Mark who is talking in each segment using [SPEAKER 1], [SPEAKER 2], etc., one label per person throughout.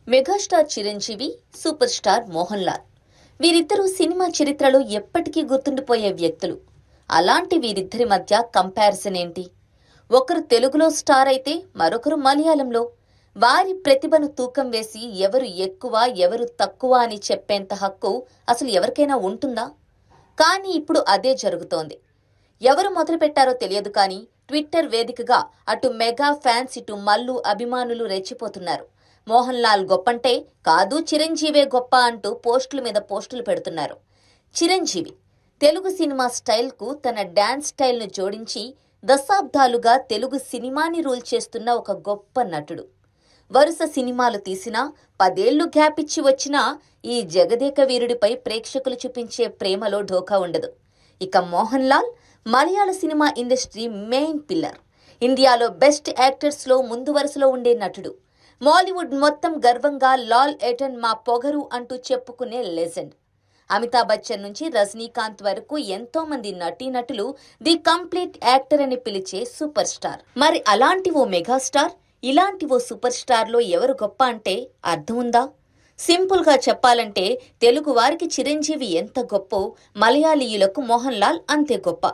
[SPEAKER 1] Megastar Chiranjeevi, super star Mohan Lal వీరిద్దరూ cinema చరిత్రలో ఎప్పటికీ గుర్తుండిపోయే వ్యక్తులు. అలాంటి వీరిద్దరి మధ్య కంపారిజన్ ఏంటి? ఒకరు తెలుగులో స్టార్ అయితే మరొకరు మలయాళంలో. వారి ప్రతిభను తూకం వేసి ఎవరు ఎక్కువ ఎవరు తక్కువ అని చెప్పేంత హక్కు అసలు ఎవరికైనా ఉంటుందా? కానీ ఇప్పుడు అదే జరుగుతోంది. ఎవరు మొదలుపెట్టారో తెలియదు కానీ ట్విట్టర్ వేదికగా అటు మెగా ఫ్యాన్స్ ఇటు మల్లు అభిమానులు రెచ్చిపోతున్నారు. మోహన్ లాల్ గొప్పంటే కాదు చిరంజీవే గొప్ప అంటూ పోస్టుల మీద పోస్టులు పెడుతున్నారు. చిరంజీవి తెలుగు సినిమా స్టైల్కు తన డాన్స్ స్టైల్ను జోడించి దశాబ్దాలుగా తెలుగు సినిమాని రూల్ చేస్తున్న ఒక గొప్ప నటుడు. వరుస సినిమాలు తీసినా 10 ఏళ్లు గ్యాప్ ఇచ్చి వచ్చినా ఈ జగదేక వీరుడిపై ప్రేక్షకులు చూపించే ప్రేమలో ఢోకా ఉండదు. ఇక మోహన్ లాల్ మలయాళ సినిమా ఇండస్ట్రీ మెయిన్ పిల్లర్. ఇండియాలో బెస్ట్ యాక్టర్స్లో ముందు వరుసలో ఉండే నటుడు. మాలీవుడ్ మొత్తం గర్వంగా లాల్ ఏటన్ మా పొగరు అంటూ చెప్పుకునే లెజెండ్. అమితాబ్ బచ్చన్ నుంచి రజనీకాంత్ వరకు ఎంతో మంది నటీనటులు ది కంప్లీట్ యాక్టర్ అని పిలిచే సూపర్ స్టార్. మరి అలాంటి ఓ మెగాస్టార్, ఇలాంటి ఓ సూపర్ స్టార్లో ఎవరు గొప్ప అంటే అర్థం ఉందా? సింపుల్గా చెప్పాలంటే తెలుగు వారికి చిరంజీవి ఎంత గొప్పో మలయాళీయులకు మోహన్ లాల్ అంతే గొప్ప.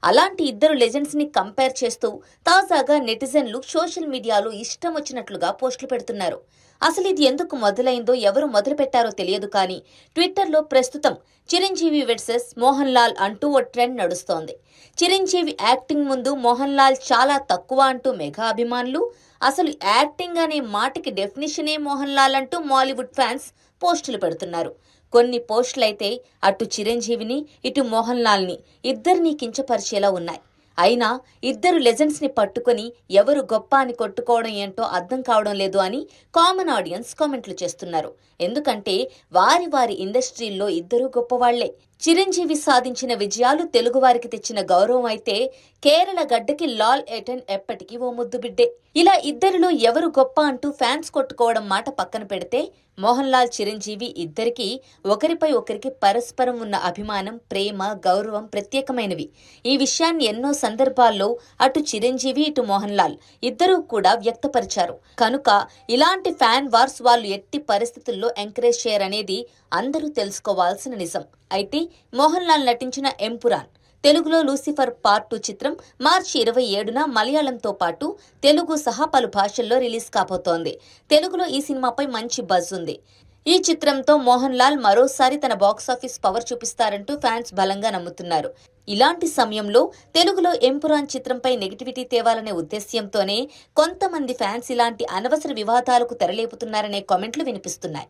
[SPEAKER 1] అలాంటి ఇద్దరు లెజెండ్స్ ని కంపేర్ చేస్తూ తాజాగా నెటిజన్లు సోషల్ మీడియాలో ఇష్టం వచ్చినట్లుగా పోస్టులు పెడుతున్నారు. అసలు ఇది ఎందుకు మొదలైందో ఎవరు మొదలు పెట్టారో తెలియదు కానీ ట్విట్టర్లో ప్రస్తుతం చిరంజీవి వర్సెస్ మోహన్ లాల్ అంటూ ఓ ట్రెండ్ నడుస్తోంది. చిరంజీవి యాక్టింగ్ ముందు మోహన్ లాల్ చాలా తక్కువ అంటూ మెగా అభిమానులు, అసలు యాక్టింగ్ అనే మాటకి డెఫినిషనే మోహన్ లాల్ అంటూ మాలీవుడ్ ఫ్యాన్స్ పోస్టులు పెడుతున్నారు. కొన్ని పోస్టులైతే అటు చిరంజీవిని ఇటు మోహన్ లాల్ని ఇద్దరినీ కించపరిచేలా ఉన్నాయి. అయినా ఇద్దరు లెజెండ్స్ ని పట్టుకుని ఎవరు గొప్ప అని కొట్టుకోవడం ఏంటో అర్థం కావడం లేదు అని కామన్ ఆడియన్స్ కామెంట్లు చేస్తున్నారు. ఎందుకంటే వారి వారి ఇండస్ట్రీల్లో ఇద్దరు గొప్పవాళ్లే. చిరంజీవి సాధించిన విజయాలు తెలుగువారికి తెచ్చిన గౌరవం అయితే కేరళ గడ్డకి లాల్ ఏటన్ ఎప్పటికీ ఓ ముద్దు బిడ్డే. ఇలా ఇద్దరిలో ఎవరు గొప్ప అంటూ ఫ్యాన్స్ కొట్టుకోవడం మాట పక్కన పెడితే మోహన్ లాల్ చిరంజీవి ఇద్దరికీ ఒకరిపై ఒకరికి పరస్పరం ఉన్న అభిమానం, ప్రేమ, గౌరవం ప్రత్యేకమైనవి. ఈ విషయాన్ని ఎన్నో సందర్భాల్లో అటు చిరంజీవి ఇటు మోహన్ లాల్ ఇద్దరూ కూడా వ్యక్తపరిచారు. కనుక ఇలాంటి ఫ్యాన్ వార్స్ వాళ్ళు ఎట్టి పరిస్థితుల్లో ఎంకరేజ్ చేయరనేది అందరూ తెలుసుకోవాల్సిన నిజం. అయితే మోహన్ లాల్ నటించిన ఎంపురాన్ తెలుగులో లూసిఫర్ పార్ట్ 2 చిత్రం మార్చి 27న మలయాళంతో పాటు తెలుగు సహా పలు భాషల్లో రిలీజ్ కాబోతోంది. తెలుగులో ఈ సినిమాపై మంచి బజ్ ఉంది. ఈ చిత్రంతో మోహన్ లాల్ మరోసారి తన బాక్సాఫీస్ పవర్ చూపిస్తారంటూ ఫ్యాన్స్ బలంగా నమ్ముతున్నారు. ఇలాంటి సమయంలో తెలుగులో ఎంపురాన్ చిత్రంపై నెగిటివిటీ తేవాలనే ఉద్దేశ్యంతోనే కొంతమంది ఫ్యాన్స్ ఇలాంటి అనవసర వివాదాలకు తెరలేపుతున్నారనే కామెంట్లు వినిపిస్తున్నాయి.